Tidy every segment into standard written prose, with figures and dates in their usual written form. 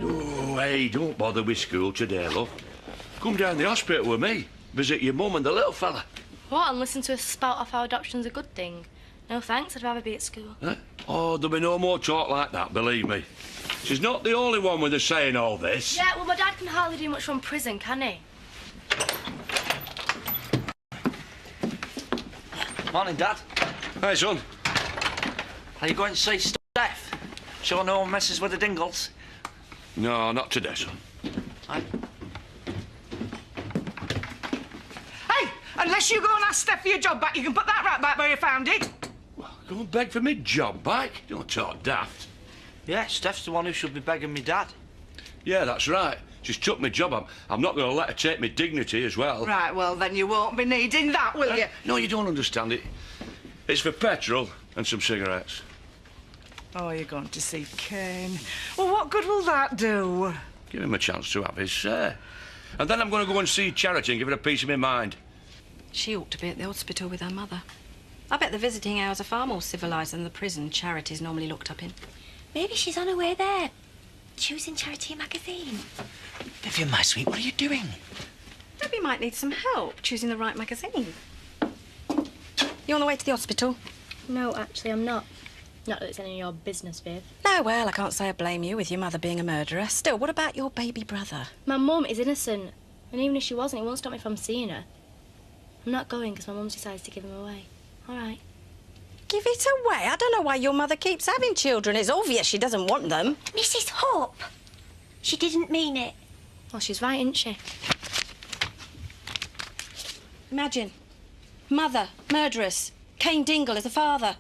Oh, hey, don't bother with school today, love. Come down the hospital with me. Visit your mum and the little fella. What, and listen to us spout off how adoption's a good thing? No thanks, I'd rather be at school. Huh? Oh, there'll be no more talk like that, believe me. She's not the only one with us saying all this. Yeah, well, my dad can hardly do much from prison, can he? Morning, Dad. Hey, son. Are you going to see Steph? Sure no one messes with the Dingles? No, not today, son. Aye. Hey, unless you go and ask Steph for your job back, you can put that right back where you found it. Well, go and beg for me job back. Don't talk daft. Yeah, Steph's the one who should be begging me Dad. Yeah, that's right. She's took my job. I'm not going to let her take my dignity as well. Right, well, then you won't be needing that, will you? No, you don't understand it. It's for petrol and some cigarettes. Oh, you're going to see Kane. Well, what good will that do? Give him a chance to have his say. And then I'm going to go and see Charity and give her a piece of my mind. She ought to be at the hospital with her mother. I bet the visiting hours are far more civilised than the prison Charity's normally looked up in. Maybe she's on her way there, choosing Charity magazine. Vivian, my sweet, what are you doing? Maybe you might need some help choosing the right magazine. You on the way to the hospital? No, actually, I'm not. Not that it's any of your business, Viv. No, well, I can't say I blame you with your mother being a murderer. Still, what about your baby brother? My mum is innocent. And even if she wasn't, it won't stop me from seeing her. I'm not going because my mum's decided to give him away. All right. Give it away? I don't know why your mother keeps having children. It's obvious she doesn't want them. Mrs. Hope, she didn't mean it. Well, she's right, isn't she? Imagine. Mother, murderess. Kane Dingle is the father.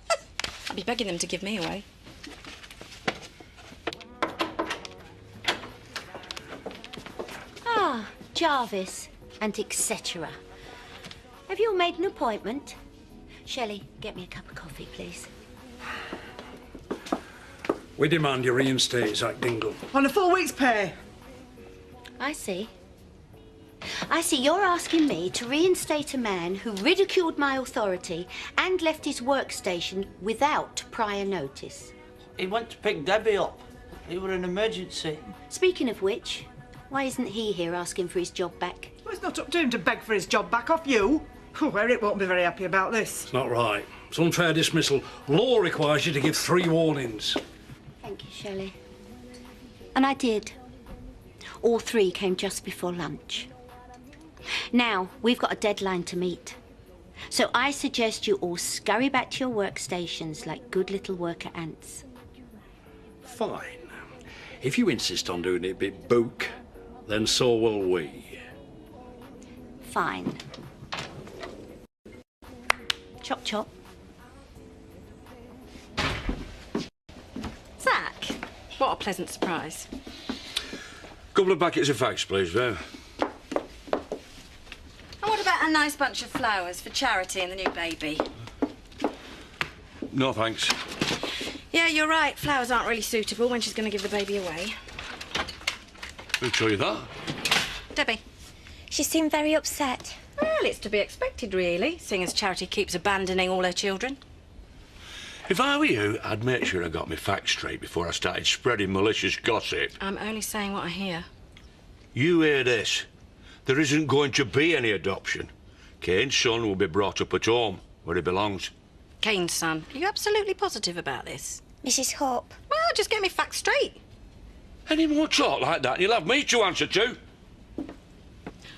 I'd be begging them to give me away. Ah, Jarvis and etc. Have you all made an appointment? Shelley, get me a cup of coffee, please. We demand you reinstate Zach Dingle. On a full week's pay. I see. I see you're asking me to reinstate a man who ridiculed my authority and left his workstation without prior notice. He went to pick Debbie up. It was an emergency. Speaking of which, why isn't he here asking for his job back? Well, it's not up to him to beg for his job back off you. Oh, Eric won't be very happy about this. It's not right. It's unfair dismissal. Law requires you to give 3 warnings. Thank you, Shelley. And I did. All 3 came just before lunch. Now, we've got a deadline to meet. So I suggest you all scurry back to your workstations like good little worker ants. Fine. If you insist on doing it a bit book, then so will we. Fine. Chop, chop. Zach, what a pleasant surprise. Couple of packets of fags, please, Viv. And what about a nice bunch of flowers for Charity and the new baby? No, thanks. Yeah, you're right. Flowers aren't really suitable when she's going to give the baby away. Who'll tell you that? Debbie. She seemed very upset. Well, it's to be expected, really, seeing as Charity keeps abandoning all her children. If I were you, I'd make sure I got my facts straight before I started spreading malicious gossip. I'm only saying what I hear. You hear this? There isn't going to be any adoption. Kane's son will be brought up at home, where he belongs. Kane's son. Are you absolutely positive about this? Mrs. Hope. Well, just get me facts straight. Any more talk like that, you'll have me to answer to.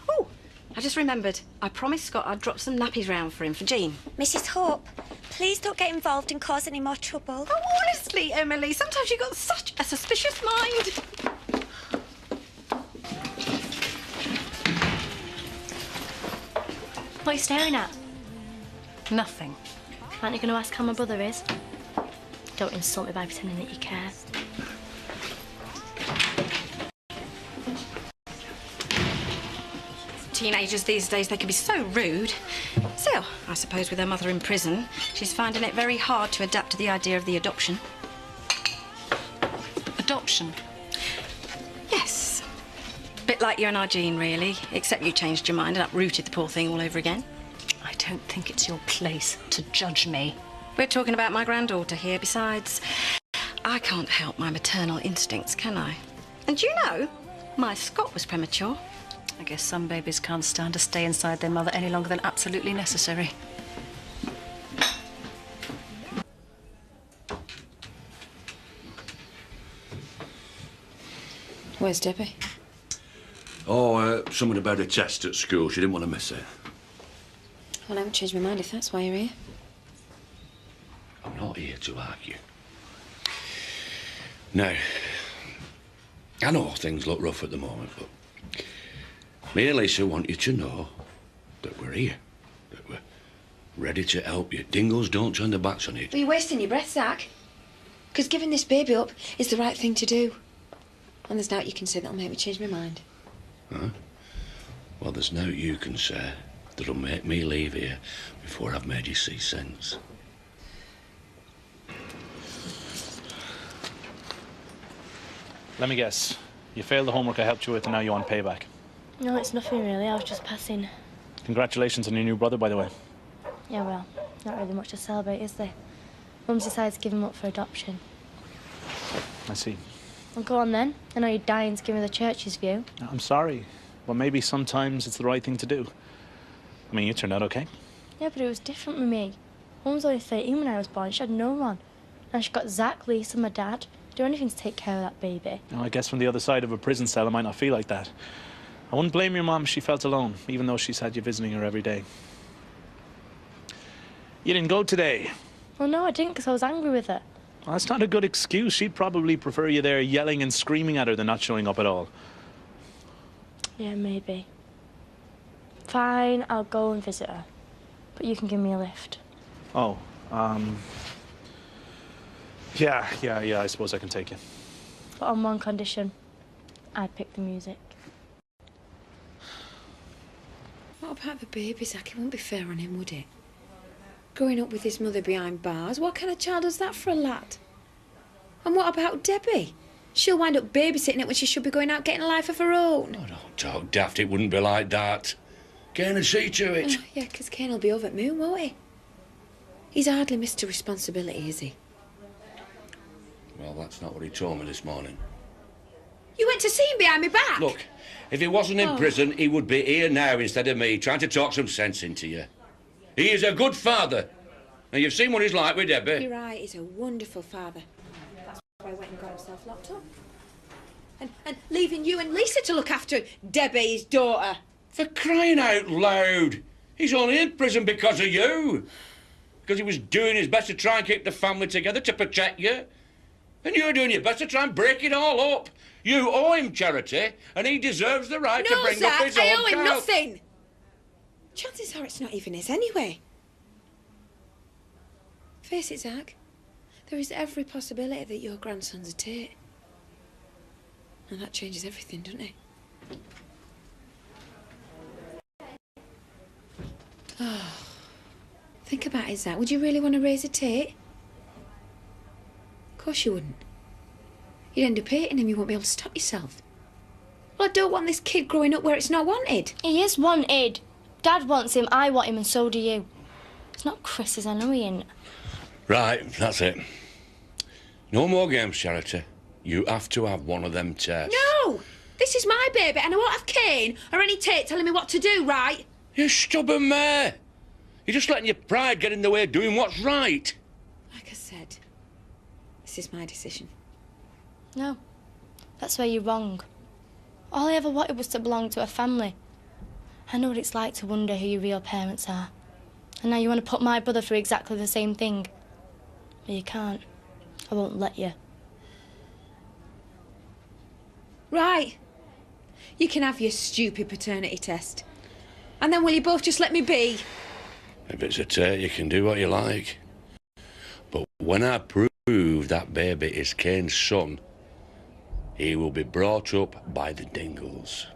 Oh, I just remembered. I promised Scott I'd drop some nappies round for him for Jean. Mrs. Hope, please don't get involved and cause any more trouble. Oh, honestly, Emily, sometimes you've got such a suspicious mind. What are you staring at? Nothing. Aren't you going to ask how my brother is? Don't insult me by pretending that you care. Teenagers these days, they can be so rude. Still, I suppose with her mother in prison, she's finding it very hard to adapt to the idea of the adoption. Adoption? Yes. Bit like you and our Jean, really, except you changed your mind and uprooted the poor thing all over again. I don't think it's your place to judge me. We're talking about my granddaughter here. Besides, I can't help my maternal instincts, can I? And do you know, my Scott was premature. I guess some babies can't stand to stay inside their mother any longer than absolutely necessary. Where's Debbie? Oh, something about a test at school. She didn't want to miss it. Well, I haven't changed my mind if that's why you're here. I'm not here to argue. Now, I know things look rough at the moment, but me and Lisa want you to know that we're here, that we're ready to help you. Dingles don't turn their backs on you. Well, you're wasting your breath, Zach. Because giving this baby up is the right thing to do. And there's nought you can say that'll make me change my mind. Huh? Well, there's nought you can say that'll make me leave here before I've made you see sense. Let me guess. You failed the homework I helped you with and now you want payback. No, it's nothing really. I was just passing. Congratulations on your new brother, by the way. Yeah, well, not really much to celebrate, is there? Mum's decided to give him up for adoption. I see. Well, go on then. I know you're dying to give me the church's view. I'm sorry. Well, maybe sometimes it's the right thing to do. I mean, you turned out okay. Yeah, but it was different with me. Mum was only 13 when I was born. She had no one. Now she got Zach, Lisa, my dad. Do anything to take care of that baby. Now, I guess from the other side of a prison cell, it might not feel like that. I wouldn't blame your mum if she felt alone, even though she's had you visiting her every day. You didn't go today. Well, no, I didn't, because I was angry with her. Well, that's not a good excuse. She'd probably prefer you there yelling and screaming at her than not showing up at all. Yeah, maybe. Fine, I'll go and visit her. But you can give me a lift. Oh, Yeah, I suppose I can take you. But on one condition. I'd pick the music. What about the baby, Zach? It wouldn't be fair on him, would it? Growing up with his mother behind bars, what kind of child is that for a lad? And what about Debbie? She'll wind up babysitting it when she should be going out getting a life of her own. Oh, don't talk daft. It wouldn't be like that. Kane and see to it. Oh, yeah, because Kane will be over at Moon, won't he? He's hardly Mr. Responsibility, is he? Well, that's not what he told me this morning. You went to see him behind my back? Look, if he wasn't in prison, he would be here now instead of me, trying to talk some sense into you. He is a good father. And you've seen what he's like with Debbie. You're right, he's a wonderful father. That's why he went and got himself locked up. And leaving you and Lisa to look after Debbie, his daughter. For crying out loud. He's only in prison because of you. Because he was doing his best to try and keep the family together to protect you. And you're doing your best to try and break it all up. You owe him charity, and he deserves the right to bring Zach, up his I own owe him child. nothing. Chances are it's not even his anyway. Face it, Zach. There is every possibility that your grandson's a Tate. And that changes everything, doesn't it? Oh, think about it, Zach. Would you really want to raise a Tate? Of course you wouldn't. You'd end up hating him. You won't be able to stop yourself. Well, I don't want this kid growing up where it's not wanted. He is wanted. Dad wants him, I want him, and so do you. It's not Chris's, I know he ain't. Right, that's it. No more games, Charity. You have to have one of them tests. No! This is my baby, and I won't have Kane or any Tate telling me what to do, right? You stubborn mare. You're just letting your pride get in the way of doing what's right. Like I said, this is my decision. No, that's where you're wrong. All I ever wanted was to belong to a family. I know what it's like to wonder who your real parents are. And now you want to put my brother through exactly the same thing. But you can't. I won't let you. Right. You can have your stupid paternity test. And then will you both just let me be? If it's a Tate, you can do what you like. But when I prove that baby is Kane's son, he will be brought up by the Dingles.